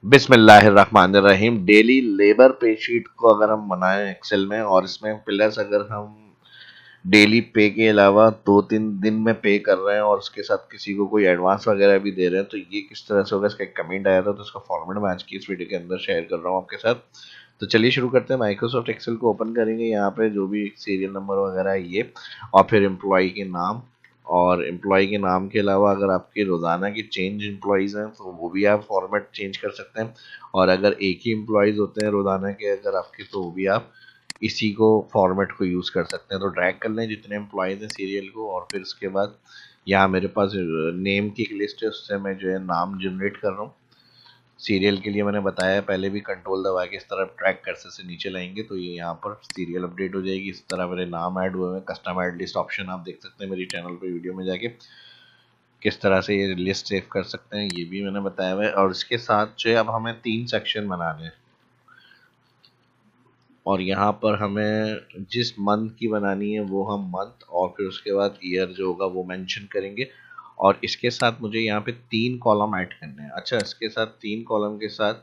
बिस्मिल्लाहिर्रहमानिर्रहीम। Daily labour पे sheet को अगर हम बनाएं एक्सेल में, और इसमें पिलर्स अगर हम डेली पे के अलावा 2-3 दिन में पे कर रहे हैं और उसके साथ किसी को कोई एडवांस वगैरह भी दे रहे हैं, तो ये किस तरह से होगा, इसका एक कमेंट आया था, तो उसका फॉर्मेट मैं आज की इस वीडियो के अंदर शेयर कर रहा हूँ आपके साथ। तो चलिए शुरू करते हैं। माइक्रोसॉफ्ट एक्सेल को ओपन करेंगे, यहाँ पे जो भी सीरियल नंबर वगैरह है ये, और फिर एम्प्लॉय के नाम। और एम्प्लॉय के नाम के अलावा अगर आपके रोज़ाना की चेंज एम्प्लॉयज़ हैं तो वो भी आप फॉर्मेट चेंज कर सकते हैं। और अगर एक ही एम्प्लॉयज़ होते हैं रोज़ाना के अगर आपके, तो वो भी आप इसी को फॉर्मेट को यूज़ कर सकते हैं। तो ड्रैग कर लें जितने एम्प्लॉयज़ हैं सीरियल को, और फिर उसके बाद यहाँ मेरे पास नेम की एक लिस्ट है, उससे मैं जो है नाम जनरेट कर रहा हूँ। सीरियल के लिए मैंने बताया पहले भी, कंट्रोल दबा के इस तरह ट्रैक कर्सर से नीचे लाएंगे तो ये यहाँ पर सीरियल अपडेट हो जाएगी। इस तरह मेरे नाम ऐड हुए हैं। कस्टम ऐड लिस्ट ऑप्शन आप देख सकते हैं मेरी चैनल पे वीडियो में जाके, किस तरह से ये लिस्ट सेव कर सकते हैं ये भी मैंने बताया हुआ है। और इसके साथ जो है अब हमें 3 सेक्शन बनाने हैं, और यहाँ पर हमें जिस मंथ की बनानी है वो हम मंथ, और फिर उसके बाद ईयर जो होगा वो मेंशन करेंगे। और इसके साथ मुझे यहाँ पे 3 कॉलम ऐड करने हैं। अच्छा, इसके साथ 3 कॉलम के साथ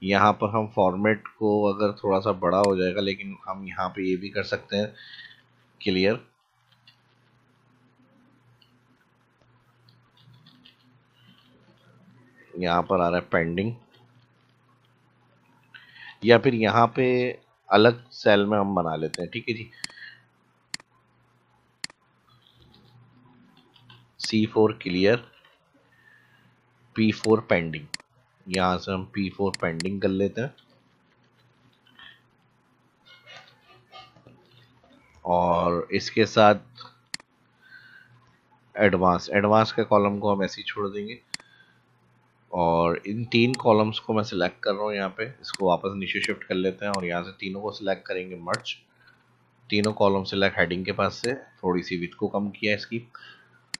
यहाँ पर हम फॉर्मेट को अगर थोड़ा सा बड़ा हो जाएगा, लेकिन हम यहाँ पे ये भी कर सकते हैं क्लियर। यहाँ पर आ रहा है पेंडिंग, या फिर यहाँ पे अलग सेल में हम बना लेते हैं। ठीक है जी, C4 क्लियर, P4 पेंडिंग। यहाँ से हम P4 पेंडिंग कर लेते हैं, और इसके साथ एडवांस एडवांस के कॉलम को हम ऐसे ही छोड़ देंगे। और इन 3 कॉलम्स को मैं सिलेक्ट कर रहा हूँ यहाँ पे, इसको वापस नीचे शिफ्ट कर लेते हैं, और यहाँ से तीनों को सिलेक्ट करेंगे मर्ज। तीनों कॉलम सिलेक्ट हेडिंग के पास से, थोड़ी सी विड्थ को कम किया इसकी,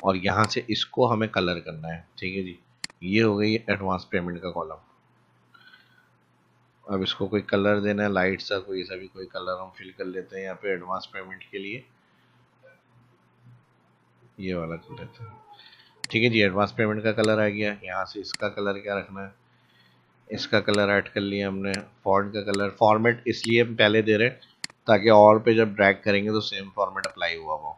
और यहाँ से इसको हमें कलर करना है। ठीक है जी, ये हो गई एडवांस पेमेंट का कॉलम। अब इसको कोई कलर देना है, लाइट सा कोई सा भी कोई कलर हम फिल कर लेते हैं यहाँ पे एडवांस पेमेंट के लिए, ये वाला कर लेते हैं। ठीक है जी, एडवांस पेमेंट का कलर आ गया। यहाँ से इसका कलर क्या रखना है, इसका कलर ऐड कर लिया हमने। फॉन्ट का कलर, फॉर्मेट इसलिए हम पहले दे रहे हैं ताकि और पे जब ड्रैग करेंगे तो सेम फॉर्मेट अप्लाई हुआ वो।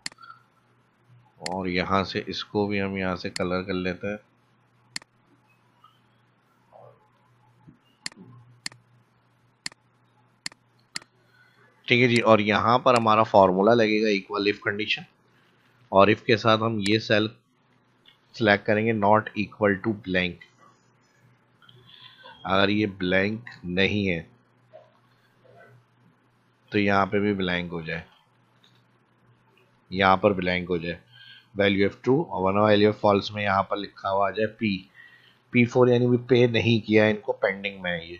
और यहाँ से इसको भी हम यहाँ से कलर कर लेते हैं। ठीक है जी, और यहाँ पर हमारा फॉर्मूला लगेगा इक्वल इफ कंडीशन, और इफ के साथ हम ये सेल सेलेक्ट करेंगे नॉट इक्वल टू ब्लैंक। अगर ये ब्लैंक नहीं है तो यहाँ पे भी ब्लैंक हो जाए, यहाँ पर ब्लैंक हो जाए, वैल्यू ऑफ ट्रू, और वन वैल्यू ऑफ फॉल्स में यहाँ पर लिखा हुआ आ जाए P4, यानी भी पे नहीं किया है इनको, पेंडिंग में है ये।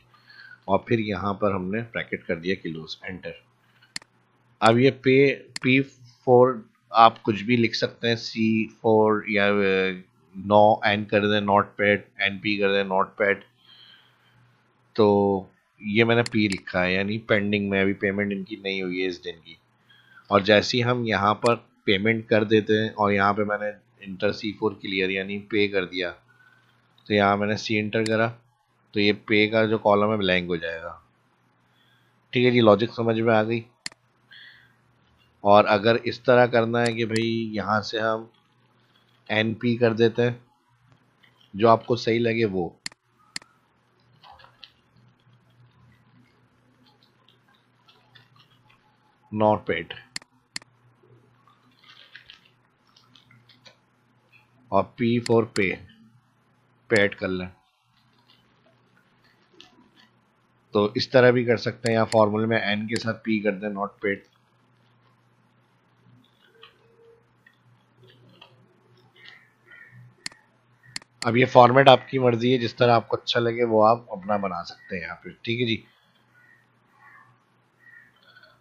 और फिर यहाँ पर हमने ब्रैकेट कर दिया किलोस, एंटर। अब ये P4 आप कुछ भी लिख सकते हैं, C4 या नो एन कर दें नॉट पैड, NP कर दें नॉट पैड। तो ये मैंने P लिखा है, यानी पेंडिंग में, अभी पेमेंट इनकी नहीं हुई है इस दिन की। और जैसे ही हम यहाँ पर पेमेंट कर देते हैं, और यहाँ पे मैंने इंटर C4 क्लियर यानी पे कर दिया, तो यहाँ मैंने C इंटर करा, तो ये पे का जो कॉलम है ब्लैंक हो जाएगा। ठीक है जी, लॉजिक समझ में आ गई। और अगर इस तरह करना है कि भाई यहाँ से हम NP कर देते हैं, जो आपको सही लगे वो, नॉट पेड, और P4 पेड कर लें, तो इस तरह भी कर सकते हैं। या फॉर्मूले में N के साथ P कर दें नॉट पेड। अब ये फॉर्मेट आपकी मर्जी है, जिस तरह आपको अच्छा लगे वो आप अपना बना सकते हैं यहाँ पे। ठीक है जी,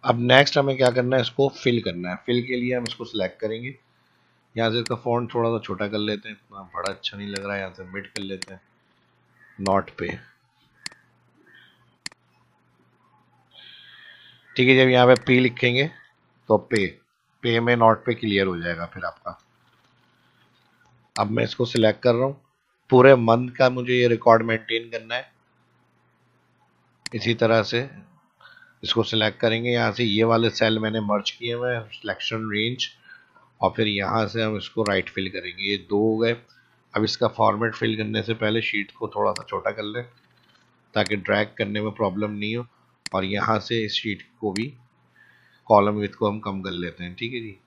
अब नेक्स्ट हमें क्या करना है, इसको फिल करना है। फिल के लिए हम इसको सिलेक्ट करेंगे, यहाँ से इसका फॉन्ट थोड़ा सा छोटा कर लेते हैं, इतना बड़ा अच्छा नहीं लग रहा है, यहाँ से मिड कर लेते हैं, नॉट पे। ठीक है, जब यहाँ पे P लिखेंगे तो पे में नॉट पे क्लियर हो जाएगा फिर आपका। अब मैं इसको सिलेक्ट कर रहा हूँ, पूरे मंथ का मुझे ये रिकॉर्ड मेंटेन करना है, इसी तरह से इसको सिलेक्ट करेंगे, यहाँ से ये वाले सेल मैंने मर्ज किए हुए हैं, सिलेक्शन रेंज, और फिर यहाँ से हम इसको राइट फिल करेंगे। ये दो हो गए। अब इसका फॉर्मेट फिल करने से पहले शीट को थोड़ा सा छोटा कर लें ताकि ड्रैग करने में प्रॉब्लम नहीं हो, और यहाँ से इस शीट को भी कॉलम विड्थ को हम कम कर लेते हैं, ठीक है जी।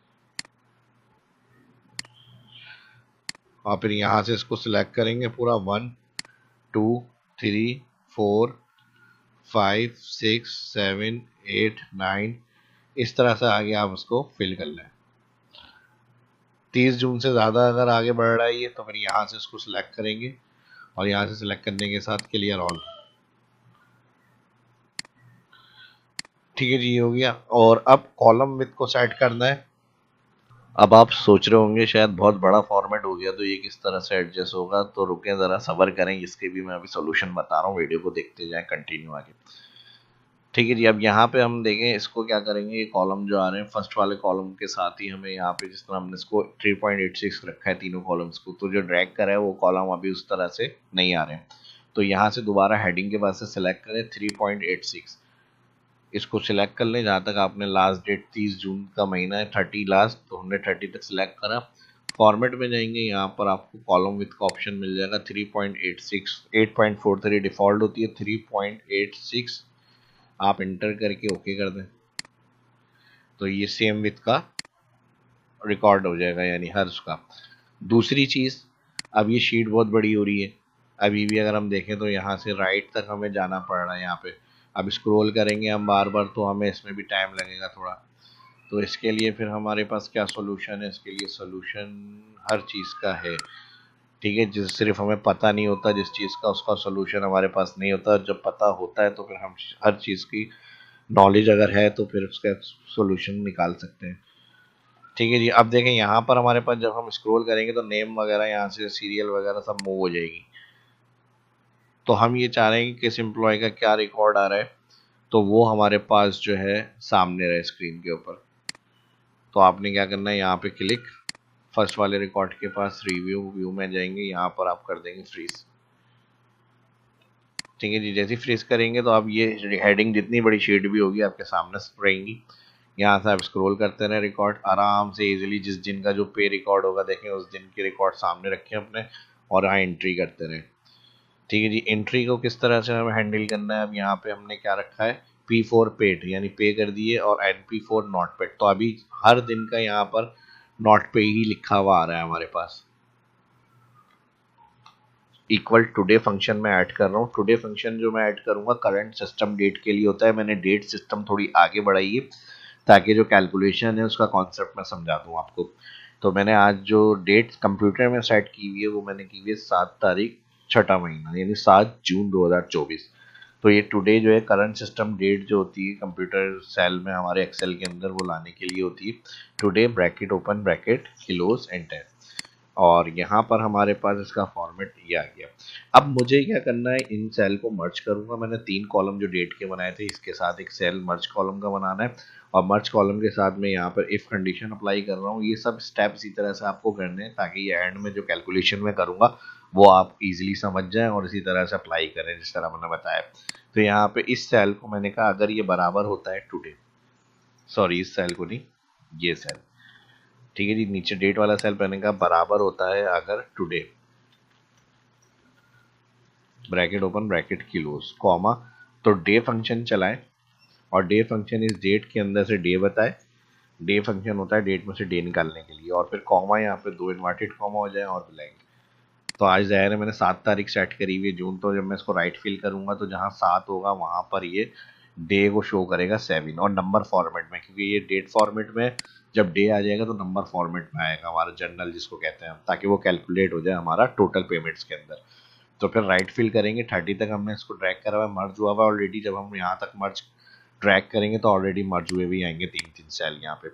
और फिर यहाँ से इसको सिलेक्ट करेंगे पूरा 1 2 3 4 5 6 7 8 9, इस तरह से आगे आप उसको फिल कर लें। 30 जून से ज़्यादा अगर आगे बढ़ रहा है ये, तो फिर यहाँ से इसको सिलेक्ट करेंगे और यहाँ से सिलेक्ट करने के साथ क्लियर ऑल, ठीक है जी, हो गया। और अब कॉलम विड्थ को सेट करना है। अब आप सोच रहे होंगे शायद बहुत बड़ा फॉर्मेट हो गया तो ये किस तरह से एडजस्ट होगा, तो रुकें ज़रा, सब्र करें, इसके भी मैं अभी सॉल्यूशन बता रहा हूँ, वीडियो को देखते जाएं कंटिन्यू आगे। ठीक है जी, अब यहाँ पे हम देखें इसको क्या करेंगे, ये कॉलम जो आ रहे हैं फर्स्ट वाले कॉलम के साथ ही हमें यहाँ पे जिस तरह हमने इसको 3.86 रखा है तीनों कॉलम्स को, तो जो ड्रैग करा है वो कॉलम अभी उस तरह से नहीं आ रहे हैं। तो यहाँ से दोबारा हेडिंग के पास से सिलेक्ट करें 3.86, इसको सिलेक्ट कर लें। जहाँ तक आपने लास्ट डेट 30 जून का महीना है, 30 लास्ट, तो हमने 30 तक सिलेक्ट करा। फॉर्मेट में जाएंगे, यहाँ पर आपको कॉलम विथ का ऑप्शन मिल जाएगा। 3.86 8.43 डिफ़ॉल्ट होती है, 3.86 आप इंटर करके ओके कर दें तो ये सेम विथ का रिकॉर्ड हो जाएगा, यानी हर उसका। दूसरी चीज़, अब ये शीट बहुत बड़ी हो रही है, अभी भी अगर हम देखें तो यहाँ से राइट तक हमें जाना पड़ रहा है यहाँ पे। अब स्क्रॉल करेंगे हम बार बार तो हमें इसमें भी टाइम लगेगा थोड़ा, तो इसके लिए फिर हमारे पास क्या सोल्यूशन है, इसके लिए सोल्यूशन हर चीज़ का है, ठीक है। जिस सिर्फ हमें पता नहीं होता जिस चीज़ का, उसका सोल्यूशन हमारे पास नहीं होता। जब पता होता है तो फिर हम हर चीज़ की नॉलेज अगर है तो फिर उसका सोल्यूशन निकाल सकते हैं, ठीक है जी। अब देखें यहाँ पर हमारे पास जब हम स्क्रॉल करेंगे तो नेम वगैरह यहाँ से सीरियल वगैरह सब मूव हो जाएगी। तो हम ये चाह रहे हैं कि किस एम्प्लॉय का क्या रिकॉर्ड आ रहा है, तो वो हमारे पास जो है सामने रहे स्क्रीन के ऊपर। तो आपने क्या करना है, यहाँ पे क्लिक, फर्स्ट वाले रिकॉर्ड के पास रिव्यू व्यू में जाएंगे, यहाँ पर आप कर देंगे फ्रीज, ठीक है जी। जैसे फ्रीज करेंगे तो अब ये हेडिंग जितनी बड़ी शीट भी होगी आपके सामने रहेंगी। यहाँ से आप स्क्रॉल करते रहे, रिकॉर्ड आराम से इजीली, जिस दिन का जो पे रिकॉर्ड होगा देखें उस दिन के रिकॉर्ड सामने रखें अपने, और यहाँ एंट्री करते रहे, ठीक है जी। एंट्री को किस तरह से हमें हैंडल करना है, अब यहाँ पे हमने क्या रखा है, P4 पेड यानी पे कर दिए, और NP4 नॉट पेड। तो अभी हर दिन का यहाँ पर नॉट पे ही लिखा हुआ आ रहा है हमारे पास। इक्वल टुडे फंक्शन में ऐड कर रहा हूँ। टुडे फंक्शन जो मैं ऐड करूँगा करंट सिस्टम डेट के लिए होता है। मैंने डेट सिस्टम थोड़ी आगे बढ़ाई है ताकि जो कैलकुलेशन है उसका कॉन्सेप्ट मैं समझा दूँ आपको। तो मैंने आज जो डेट कंप्यूटर में सेट की हुई है वो मैंने की हुई है 7 तारीख छठा महीना, यानी 7 जून 2024। तो ये टुडे जो है करंट सिस्टम डेट जो होती है कंप्यूटर सेल में हमारे एक्सेल के अंदर, वो लाने के लिए होती है today bracket open bracket kilos enter. और यहाँ पर हमारे पास इसका फॉर्मेट ये आ गया। अब मुझे क्या करना है, इन सेल को मर्ज करूंगा। मैंने 3 कॉलम जो डेट के बनाए थे इसके साथ एक सेल मर्ज कॉलम का बनाना है, और मर्ज कॉलम के साथ मैं यहाँ पर इफ कंडीशन अप्लाई कर रहा हूँ। ये सब स्टेप इसी तरह से आपको करने हैं ताकि ये एंड में जो कैलकुलेशन में करूँगा वो आप इजीली समझ जाएं और इसी तरह से अप्लाई करें जिस तरह मैंने बताया। तो यहाँ पे इस सेल को मैंने कहा अगर ये बराबर होता है टुडे, सॉरी इस सेल को नहीं, ये सेल, ठीक है जी, नीचे डेट वाला सेल मैंने कहा बराबर होता है अगर today bracket open bracket kilos comma, तो डे फंक्शन चलाएं और डे फंक्शन इस डेट के अंदर से डे बताए। डे फंक्शन होता है डेट में से डे निकालने के लिए, और फिर कॉमा यहाँ पे 2 इन्वर्टेड कॉमा हो जाए और ब्लैंक। तो आज ज़ाहिर है मैंने 7 तारीख सेट करी हुई है जून, तो जब मैं इसको राइट फिल करूंगा तो जहाँ 7 होगा वहाँ पर ये डे को शो करेगा 7, और नंबर फॉर्मेट में, क्योंकि ये डेट फॉर्मेट में जब डे आ जाएगा तो नंबर फॉर्मेट में आएगा हमारा जर्नल जिसको कहते हैं हम, ताकि वो कैलकुलेट हो जाए हमारा टोटल पेमेंट्स के अंदर। तो फिर राइट फिल करेंगे, 30 तक हमने इसको ड्रैग करा हुआ है, मर्ज हुआ हुआ ऑलरेडी। जब हम यहाँ तक मर्ज ड्रैग करेंगे तो ऑलरेडी मर्ज हुए भी आएंगे 3-3 सेल यहाँ पे।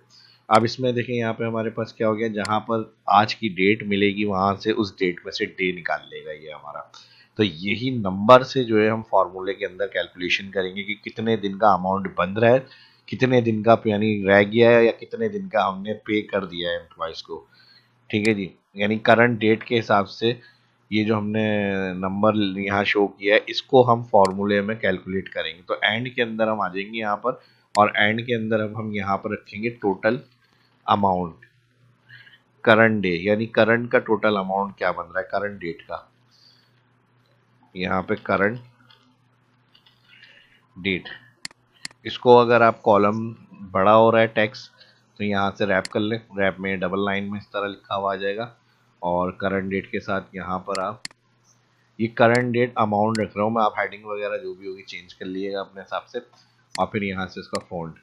अब इसमें देखें यहाँ पे हमारे पास क्या हो गया, जहाँ पर आज की डेट मिलेगी वहां से उस डेट में से डे निकाल लेगा ये हमारा। तो यही नंबर से जो है हम फॉर्मूले के अंदर कैलकुलेशन करेंगे कि कितने दिन का अमाउंट बन रहा है, कितने दिन का यानी रह गया है, या कितने दिन का हमने पे कर दिया है एम्प्लॉयज़ को, ठीक है जी। यानी करंट डेट के हिसाब से ये जो हमने नंबर यहाँ शो किया है इसको हम फॉर्मूले में कैलकुलेट करेंगे। तो एंड के अंदर हम आ जाएंगे यहाँ पर, और एंड के अंदर अब हम यहाँ पर रखेंगे टोटल अमाउंट करंट डे, यानी करंट का टोटल अमाउंट क्या बन रहा है करंट डेट का। यहाँ पे करंट डेट, इसको अगर आप कॉलम बड़ा हो रहा है टेक्स्ट तो यहाँ से रैप कर लें, रैप में डबल लाइन में इस तरह लिखा हुआ आ जाएगा। और करंट डेट के साथ यहाँ पर आप ये करंट डेट अमाउंट रख रहा हूँ मैं, आप हेडिंग वगैरह जो भी होगी चेंज कर लीजिएगा अपने हिसाब से। और फिर यहाँ से इसका फॉन्ट,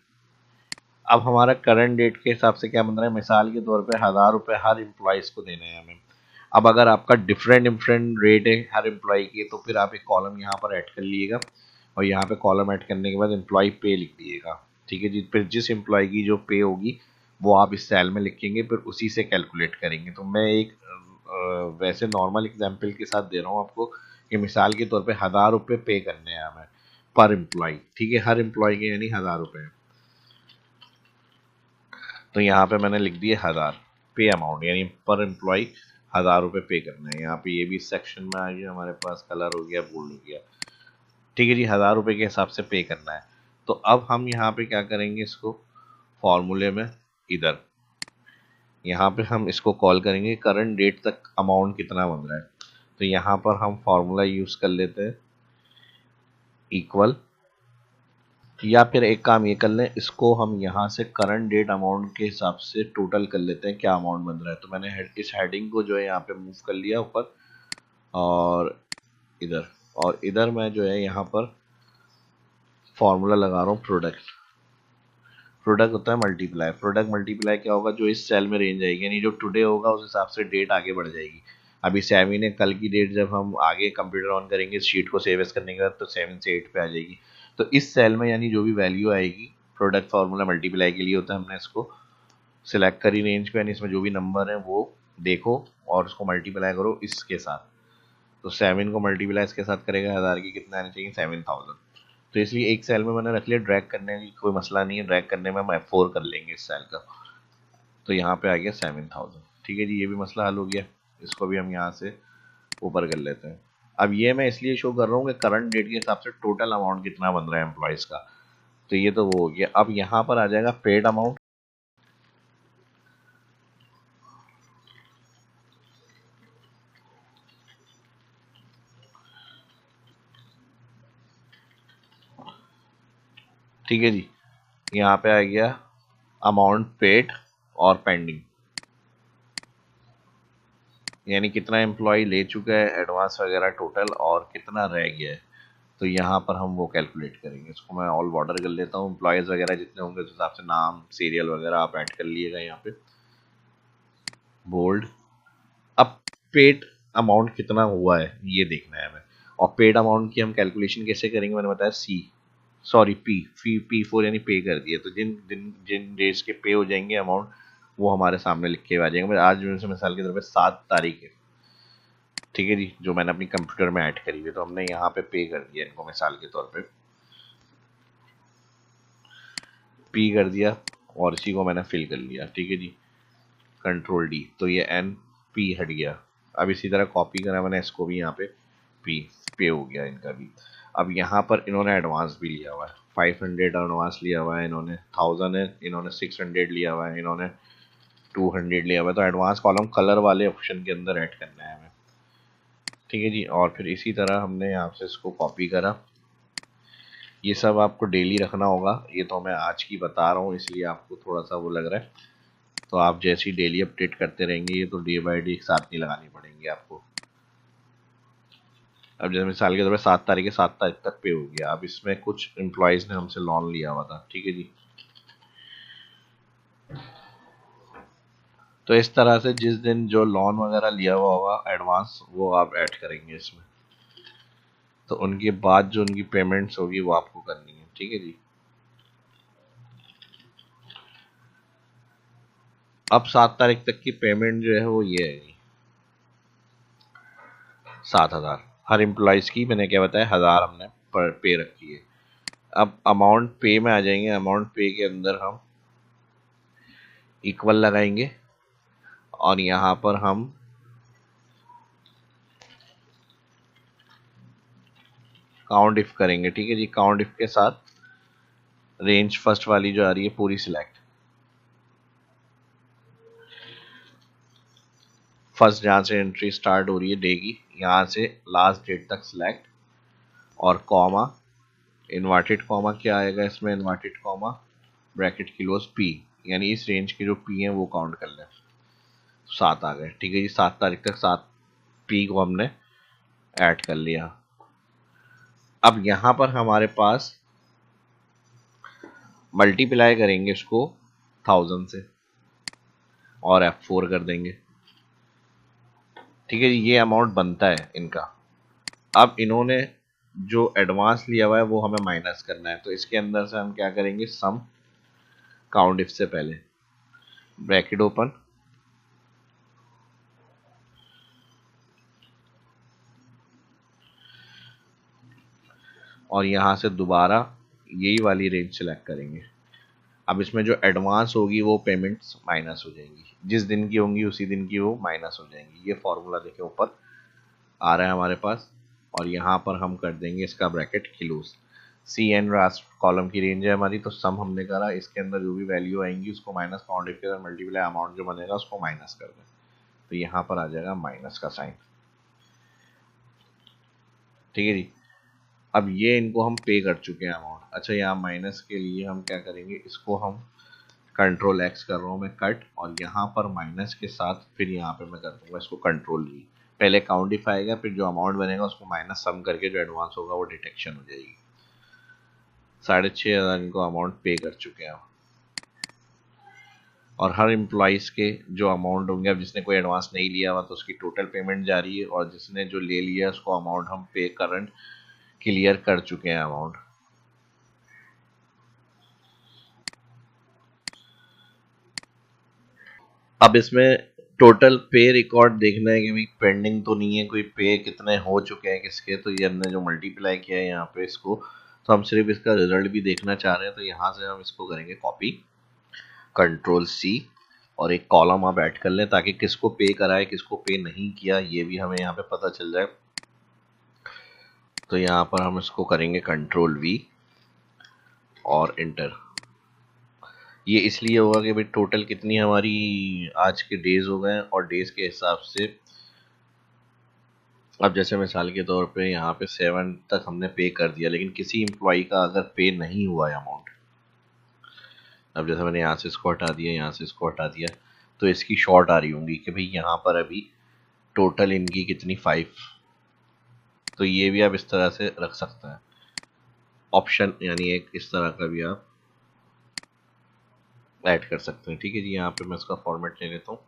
अब हमारा करंट डेट के हिसाब से क्या बन रहा है, मिसाल के तौर पे 1000 रुपये हर एम्प्लॉयज़ को देने हैं हमें। अब अगर आपका डिफरेंट डिफरेंट रेट है हर एम्प्लॉय की, तो फिर आप एक कॉलम यहाँ पर ऐड कर लीजिएगा, और यहाँ पे कॉलम ऐड करने के बाद एम्प्लॉय पे लिख दीजिएगा। ठीक है जी, फिर जिस एम्प्लॉय की जो पे होगी वो आप इस सेल में लिखेंगे, फिर उसी से कैलकुलेट करेंगे। तो मैं एक वैसे नॉर्मल एग्जाम्पल के साथ दे रहा हूँ आपको कि मिसाल के तौर पे 1000 रुपये पे करने हैं हमें पर एम्प्लॉय। ठीक है, हर एम्प्लॉय के यानी 1000 रुपये। तो यहाँ पे मैंने लिख दिए 1000 पे अमाउंट, यानी पर एम्प्लॉय 1000 रुपये पे करना है। यहाँ पे ये भी सेक्शन में आ गया हमारे पास, कलर हो गया, बोल्ड हो गया। ठीक है जी, 1000 रुपये के हिसाब से पे करना है। तो अब हम यहाँ पे क्या करेंगे, इसको फॉर्मूले में इधर यहाँ पे हम इसको कॉल करेंगे करंट डेट तक अमाउंट कितना बन रहा है। तो यहाँ पर हम फॉर्मूला यूज़ कर लेते हैं इक्वल, या फिर एक काम ये कर लें, इसको हम यहाँ से करंट डेट अमाउंट के हिसाब से टोटल कर लेते हैं क्या अमाउंट बन रहा है। तो मैंने इस हेडिंग को जो है यहाँ पे मूव कर लिया ऊपर, और इधर, और इधर मैं जो है यहाँ पर फॉर्मूला लगा रहा हूँ प्रोडक्ट। प्रोडक्ट होता है मल्टीप्लाई, प्रोडक्ट मल्टीप्लाई क्या होगा, जो इस सेल में रेंज आएगी, यानी जो टुडे होगा उस हिसाब से डेट आगे बढ़ जाएगी। अभी 7 है, कल की डेट जब हम आगे कंप्यूटर ऑन करेंगे शीट को सेव एज करने के बाद, तो 7 से 8 पे आ जाएगी। तो इस सेल में यानी जो भी वैल्यू आएगी प्रोडक्ट फार्मूला मल्टीप्लाई के लिए होता है, हमने इसको सिलेक्ट करी रेंज पे, यानी इसमें जो भी नंबर है वो देखो और उसको मल्टीप्लाई करो इसके साथ। तो 7 को मल्टीप्लाई इसके साथ करेगा 1000 की कितना आना चाहिए, 7000। तो इसलिए एक सेल में मैंने रख लिया, ड्रैग करने की कोई मसला नहीं है, ड्रैग करने में हम F4 कर लेंगे इस सेल का। तो यहाँ पे आ गया 7000। ठीक है जी, ये भी मसला हल हो गया। इसको भी हम यहाँ से ऊपर कर लेते हैं। अब ये मैं इसलिए शो कर रहा हूँ कि करंट डेट के हिसाब से टोटल अमाउंट कितना बन रहा है एम्प्लॉयज़ का। तो ये तो वो हो गया। अब यहाँ पर आ जाएगा पेड अमाउंट। ठीक है जी, यहाँ पे आ गया अमाउंट पेड और पेंडिंग, यानी कितना एम्प्लॉय ले चुका है एडवांस वगैरह टोटल और कितना रह गया है। तो यहाँ पर हम वो कैलकुलेट करेंगे। इसको मैं ऑल बॉर्डर कर लेता हूँ, एम्प्लॉयज़ वगैरह जितने होंगे उस हिसाब से नाम सीरियल वगैरह आप ऐड कर लिएगा यहाँ पे, बोल्ड। अब पेड अमाउंट कितना हुआ है ये देखना है हमें, और पेड अमाउंट की हम कैलकुलेशन कैसे करेंगे, मैंने बताया सी, सॉरी P4 यानी पे कर दिया। तो जिन डेट्स के पे हो जाएंगे अमाउंट वो हमारे सामने लिख के आ जाएंगे। आज जो से मिसाल के तौर पे 7 तारीख है, ठीक है जी, जो मैंने अपनी कंप्यूटर में ऐड करी हुई, तो हमने यहाँ पे कर दिया इनको मिसाल के तौर पे पी कर दिया, और इसी को मैंने फिल कर लिया। ठीक है जी, कंट्रोल डी, तो ये एन पी हट गया। अब इसी तरह कॉपी करा मैंने इसको भी, यहाँ पे पी पे हो गया इनका भी। अब यहाँ पर इन्होंने एडवांस भी लिया हुआ है, 500 एडवांस लिया हुआ है इन्होंने, 1000 है इन्होंने, 600 लिया हुआ है इन्होंने, 200 लिया हुआ है। तो एडवांस कॉलम कलर वाले ऑप्शन के अंदर ऐड करना है हमें। ठीक है जी, और फिर इसी तरह हमने यहाँ से इसको कॉपी करा। ये सब आपको डेली रखना होगा, ये तो मैं आज की बता रहा हूँ इसलिए आपको थोड़ा सा वो लग रहा है। तो आप जैसे ही डेली अपडेट करते रहेंगे, ये तो डे बाय डे एक साथ नहीं लगानी पड़ेंगे आपको। अब जैसे मिसाल के तौर पर 7 तारीख है, 7 तारीख तक पे हो गया। अब इसमें कुछ एम्प्लॉयज़ ने हमसे लोन लिया हुआ था। ठीक है जी, तो इस तरह से जिस दिन जो लोन वगैरह लिया हुआ होगा एडवांस, वो आप ऐड करेंगे इसमें। तो उनके बाद जो उनकी पेमेंट्स होगी वो आपको करनी है। ठीक है जी, अब 7 तारीख तक की पेमेंट जो है वो ये है 7000 हर एम्प्लॉयज़ की। मैंने क्या बताया, 1000 हमने पर पे रखी है। अब अमाउंट पे में आ जाएंगे, अमाउंट पे के अंदर हम इक्वल लगाएंगे, और यहाँ पर हम काउंट इफ करेंगे, ठीक है जी। काउंट इफ के साथ रेंज फर्स्ट वाली जो आ रही है पूरी सिलेक्ट, फर्स्ट जहाँ से एंट्री स्टार्ट हो रही है डे की, यहाँ से लास्ट डेट तक सिलेक्ट, और कॉमा, इन्वर्टेड कॉमा क्या आएगा इसमें, inverted comma bracket close P, यानी इस रेंज के जो पी हैं वो काउंट कर लें। 7 आ गए, ठीक है जी। 7 तारीख तक 7 पी को हमने ऐड कर लिया। अब यहाँ पर हमारे पास मल्टीप्लाई करेंगे इसको 1000 से और F4 कर देंगे, ठीक है जी। ये अमाउंट बनता है इनका। अब इन्होंने जो एडवांस लिया हुआ है वो हमें माइनस करना है, तो इसके अंदर से हम क्या करेंगे, सम काउंट इफ से पहले ब्रैकेट ओपन, और यहाँ से दोबारा यही वाली रेंज सेलेक्ट करेंगे। अब इसमें जो एडवांस होगी वो पेमेंट्स माइनस हो जाएंगी, जिस दिन की होंगी उसी दिन की वो माइनस हो जाएंगी। ये फॉर्मूला देखें ऊपर आ रहा है हमारे पास, और यहाँ पर हम कर देंगे इसका bracket close. C N last column की रेंज है हमारी, तो सम हमने करा, इसके अंदर जो भी वैल्यू आएंगी उसको माइनस काउंट इफ के साथ मल्टीप्लाई अमाउंट जो बनेगा उसको माइनस कर दें, तो यहाँ पर आ जाएगा माइनस का साइन, ठीक है जी। अब ये इनको हम पे कर चुके हैं अमाउंट। अच्छा, यहाँ माइनस के लिए हम क्या करेंगे, इसको हम कंट्रोल एक्स कर रहा हूँ मैं कट, और यहाँ पर माइनस के साथ फिर यहाँ पे मैं कर दूंगा इसको कंट्रोल वी। पहले काउंट इफ आएगा, फिर जो अमाउंट बनेगा उसको माइनस सम करके जो एडवांस होगा वो डिटेक्शन हो जाएगी। 6500 इनको अमाउंट पे कर चुके हैं। और हर एम्प्लॉइज़ के जो अमाउंट होंगे, अब जिसने कोई एडवांस नहीं लिया हुआ तो उसकी टोटल पेमेंट जा रही है, और जिसने जो ले लिया उसको अमाउंट हम पे करंट क्लियर कर चुके हैं अमाउंट। अब इसमें टोटल पे रिकॉर्ड देखना है कि भाई पेंडिंग तो नहीं है, कोई पे कितने हो चुके हैं किसके, तो ये हमने जो मल्टीप्लाई किया है यहाँ पे इसको, तो हम सिर्फ इसका रिजल्ट भी देखना चाह रहे हैं, तो यहाँ से हम इसको करेंगे कॉपी, कंट्रोल सी, और एक कॉलम आप ऐड कर लें ताकि किसको पे करा है किसको पे नहीं किया ये भी हमें यहाँ पे पता चल जाए। तो यहाँ पर हम इसको करेंगे कंट्रोल वी और इंटर। ये इसलिए होगा कि भाई टोटल कितनी हमारी आज के डेज हो गए, और डेज के हिसाब से अब जैसे मिसाल के तौर पे यहाँ पे 7 तक हमने पे कर दिया, लेकिन किसी एम्प्लॉय का अगर पे नहीं हुआ है अमाउंट, अब जैसे मैंने यहाँ से इसको हटा दिया, यहाँ से इसको हटा दिया, तो इसकी शॉर्ट आ रही होंगी कि भाई यहाँ पर अभी टोटल इनकी कितनी 5, तो ये भी आप इस तरह से रख सकते हैं ऑप्शन, यानी एक इस तरह का भी आप ऐड कर सकते हैं, ठीक है जी। यहाँ पे मैं इसका फॉर्मेट ले लेता हूँ।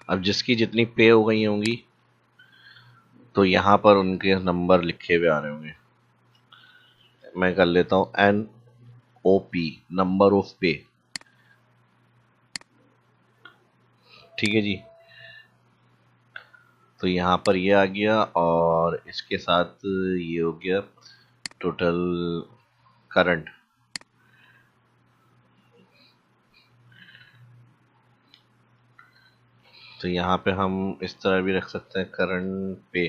अब जिसकी जितनी पे हो गई होंगी तो यहाँ पर उनके नंबर लिखे हुए आ रहे होंगे। मैं कर लेता हूँ N O P, number of pay, ठीक है जी। तो यहाँ पर ये आ गया, और इसके साथ ये हो गया टोटल करंट। तो यहाँ पे हम इस तरह भी रख सकते हैं करंट पे,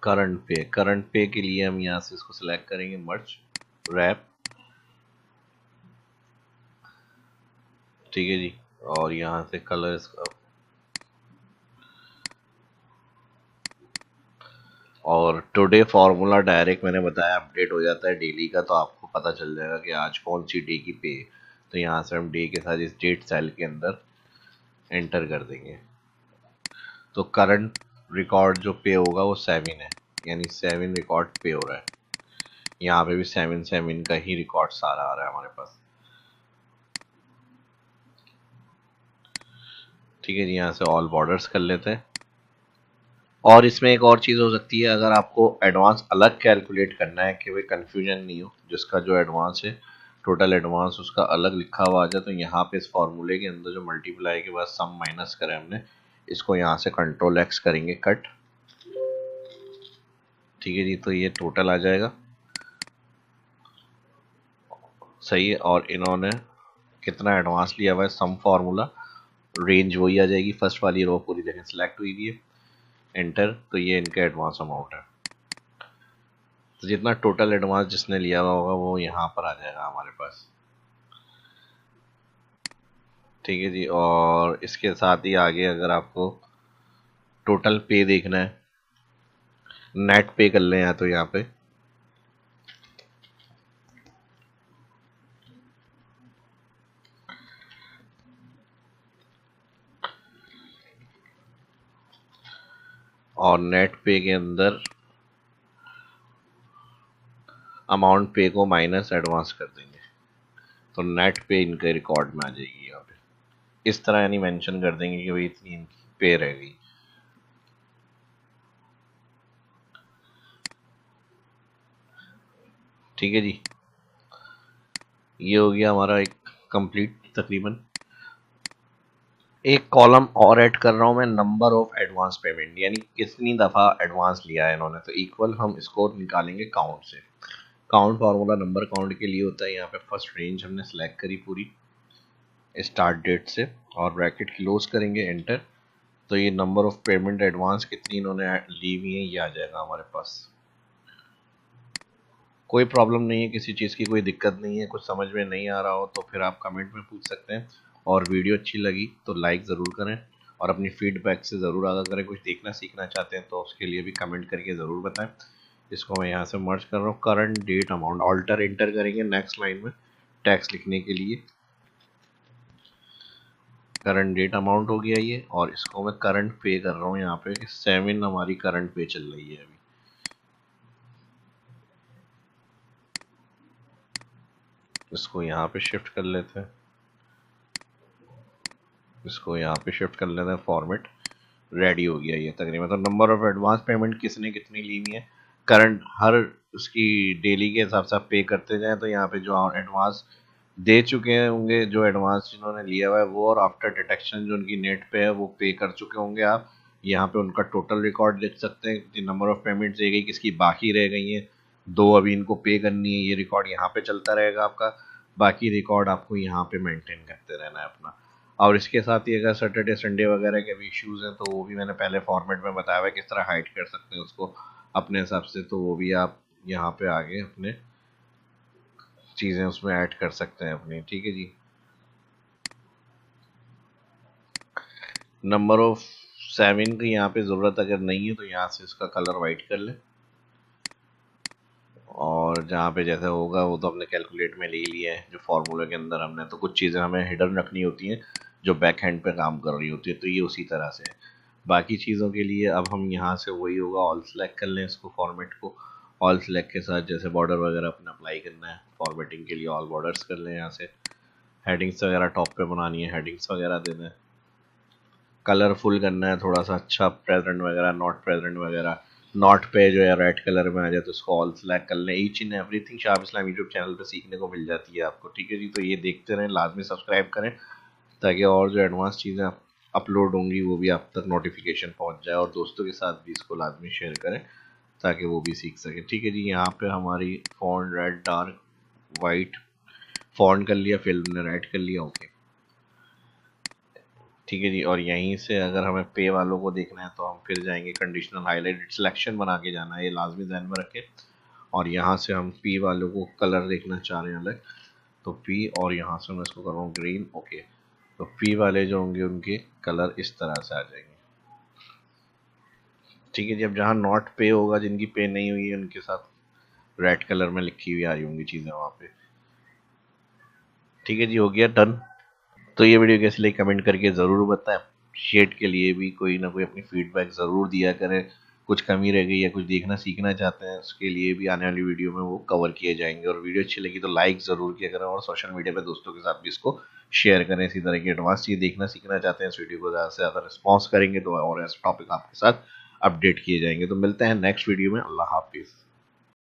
करंट पे के लिए हम यहाँ से इसको सिलेक्ट करेंगे, मर्ज रैप, ठीक है जी। और यहाँ से कलर इसका, और टुडे फार्मूला डायरेक्ट मैंने बताया अपडेट हो जाता है डेली का, तो आपको पता चल जाएगा कि आज कौन सी डे की पे। तो यहाँ से हम डे के साथ इस डेट सेल के अंदर एंटर कर देंगे। तो करंट रिकॉर्ड जो पे होगा वो 7 है, यानी 7 रिकॉर्ड पे हो रहा है। यहाँ पे भी 7 का ही रिकॉर्ड सारा आ रहा है हमारे पास, ठीक है जी। यहाँ से ऑल बॉर्डर्स कर लेते हैं। और इसमें एक और चीज़ हो सकती है, अगर आपको एडवांस अलग कैलकुलेट करना है कि भाई कन्फ्यूजन नहीं हो, जिसका जो एडवांस है टोटल एडवांस उसका अलग लिखा हुआ आ जाए, तो यहाँ पे इस फॉर्मूले के अंदर जो मल्टीप्लाई के बाद सम माइनस करें हमने, इसको यहाँ से कंट्रोल एक्स करेंगे कट। ठीक है जी, तो ये टोटल आ जाएगा सही है। और इन्होंने कितना एडवांस लिया हुआ है, सम फार्मूला रेंज वही आ जाएगी, फर्स्ट वाली रो पूरी जगह सिलेक्ट हुई हुई है, एंटर। तो ये इनका एडवांस अमाउंट है। तो जितना टोटल एडवांस जिसने लिया हुआ होगा वो यहाँ पर आ जाएगा हमारे पास। ठीक है जी, और इसके साथ ही आगे अगर आपको टोटल पे देखना है, नेट पे कर लें या तो यहाँ पे और नेट पे के अंदर अमाउंट पे को माइनस एडवांस कर देंगे, तो नेट पे इनके रिकॉर्ड में आ जाएगी यहाँ पे। इस तरह यानी मेंशन कर देंगे कि भाई इतनी इनकी पे रह गई। ठीक है जी, ये हो गया हमारा एक कंप्लीट तकरीबन। एक कॉलम और ऐड कर रहा हूँ मैं, नंबर ऑफ एडवांस पेमेंट, यानी कितनी दफ़ा एडवांस लिया है इन्होंने। तो इक्वल हम इसको निकालेंगे काउंट से। काउंट फार्मूला नंबर काउंट के लिए होता है। यहाँ पे फर्स्ट रेंज हमने सेलेक्ट करी पूरी स्टार्ट डेट से, और ब्रैकेट क्लोज करेंगे, एंटर। तो ये नंबर ऑफ पेमेंट एडवांस कितनी इन्होंने ली हुई है ये आ जाएगा हमारे पास। कोई प्रॉब्लम नहीं है, किसी चीज़ की कोई दिक्कत नहीं है, कुछ समझ में नहीं आ रहा हो तो फिर आप कमेंट में पूछ सकते हैं। और वीडियो अच्छी लगी तो लाइक ज़रूर करें, और अपनी फीडबैक से ज़रूर आगाह करें। कुछ देखना सीखना चाहते हैं तो उसके लिए भी कमेंट करके ज़रूर बताएं। इसको मैं यहाँ से मर्ज कर रहा हूँ। Current date amount alter enter करेंगे नेक्स्ट लाइन में टैक्स लिखने के लिए। करंट डेट अमाउंट हो गया ये, और इसको मैं करंट पे कर रहा हूँ यहाँ पे 7 हमारी करंट पे चल रही है अभी। इसको यहाँ पे शिफ्ट कर लेते हैं, इसको यहाँ पे शिफ्ट कर लेते हैं, फॉर्मेट रेडी हो गया ये तकरीबन। तो नंबर ऑफ एडवांस पेमेंट किसने कितनी ली हुई है, करंट हर उसकी डेली के हिसाब से आप पे करते जाएं। तो यहाँ पे जो एडवांस दे चुके होंगे, जो एडवांस जिन्होंने लिया हुआ है वो, और आफ्टर डिटेक्शन जो उनकी नेट पे है वो पे कर चुके होंगे। आप यहाँ पे उनका टोटल रिकॉर्ड देख सकते हैं, कितनी नंबर ऑफ पेमेंट्स दी गई, किसकी बाकी रह गई हैं, 2 अभी इनको पे करनी है। ये रिकॉर्ड यहाँ पे चलता रहेगा आपका, बाकी रिकॉर्ड आपको यहाँ पे मेंटेन करते रहना है अपना। और इसके साथ ही अगर सैटरडे संडे वगैरह के भी इश्यूज हैं तो वो भी मैंने पहले फॉर्मेट में बताया हुआ है किस तरह हाइड कर सकते हैं उसको अपने हिसाब से। तो वो भी आप यहाँ पे आगे अपने चीज़ें उसमें ऐड कर सकते हैं अपनी। ठीक है जी, नंबर ऑफ 7 की यहाँ पे ज़रूरत अगर नहीं है तो यहाँ से इसका कलर वाइट कर ले, और जहाँ पे जैसे होगा वो तो हमने कैलकुलेट में ले लिया है जो फार्मूले के अंदर हमने। तो कुछ चीज़ें हमें हिडन रखनी होती हैं जो बैक हैंड पे काम कर रही होती है, तो ये उसी तरह से है। बाकी चीज़ों के लिए अब हम यहाँ से वही होगा, ऑल सेलेक्ट कर लें इसको, फॉर्मेट को ऑल सेलेक्ट के साथ जैसे बॉर्डर वगैरह अपना अप्लाई करना है फॉर्मेटिंग के लिए, ऑल बॉर्डर्स कर लें यहाँ से। हेडिंग्स वगैरह टॉप पे बनानी है, हेडिंग्स वगैरह देना है, कलरफुल करना है थोड़ा सा अच्छा, प्रेजेंट वगैरह, नॉट प्रेजेंट वगैरह। नॉट पे जो है रेड कलर में आ जाए तो उसको ऑल सेलेक्ट कर लें। Each and everything sharp Islam YouTube channel पे सीखने को मिल जाती है आपको। ठीक है जी, तो ये देखते रहें, लाजमी सब्सक्राइब करें ताकि और जो एडवांस चीज़ें अपलोड होंगी वो भी आप तक नोटिफिकेशन पहुंच जाए, और दोस्तों के साथ भी इसको लाजमी शेयर करें ताकि वो भी सीख सकें। ठीक है जी, यहाँ पे हमारी font red, dark, white font कर लिया, फिल्म ने रेड कर लिया, ओके। ठीक है जी, और यहीं से अगर हमें पे वालों को देखना है तो हम फिर जाएंगे कंडीशनल हाईलाइटेड सिलेक्शन बना के जाना है, ये लाजमी ध्यान में रखें। और यहाँ से हम पी वालों को कलर देखना चाह रहे हैं अलग, तो पी, और यहाँ से मैं इसको कर रहा हूँ ग्रीन, ओके। तो पी वाले जो होंगे उनके कलर इस तरह से आ जाएंगे। ठीक है जी, अब जहाँ नॉट पे होगा, जिनकी पे नहीं हुई है, उनके साथ रेड कलर में लिखी हुई आ रही होंगी चीज़ें वहाँ पे। ठीक है जी, हो गया डन। तो ये वीडियो कैसी लगी कमेंट करके ज़रूर बताएं। शेड के लिए भी कोई ना कोई अपनी फीडबैक ज़रूर दिया करें, कुछ कमी रह गई है, कुछ देखना सीखना चाहते हैं, उसके लिए भी आने वाली वीडियो में वो कवर किए जाएंगे। और वीडियो अच्छी लगी तो लाइक ज़रूर किया करें, और सोशल मीडिया पे दोस्तों के साथ भी इसको शेयर करें। इसी तरह की एडवांस चीज़ देखना सीखना चाहते हैं, इस वीडियो को ज़्यादा से ज़्यादा रिस्पॉन्स करेंगे तो और ऐसे टॉपिक आपके साथ अपडेट किए जाएंगे। तो मिलते हैं नेक्स्ट वीडियो में। अल्लाह हाफिज़।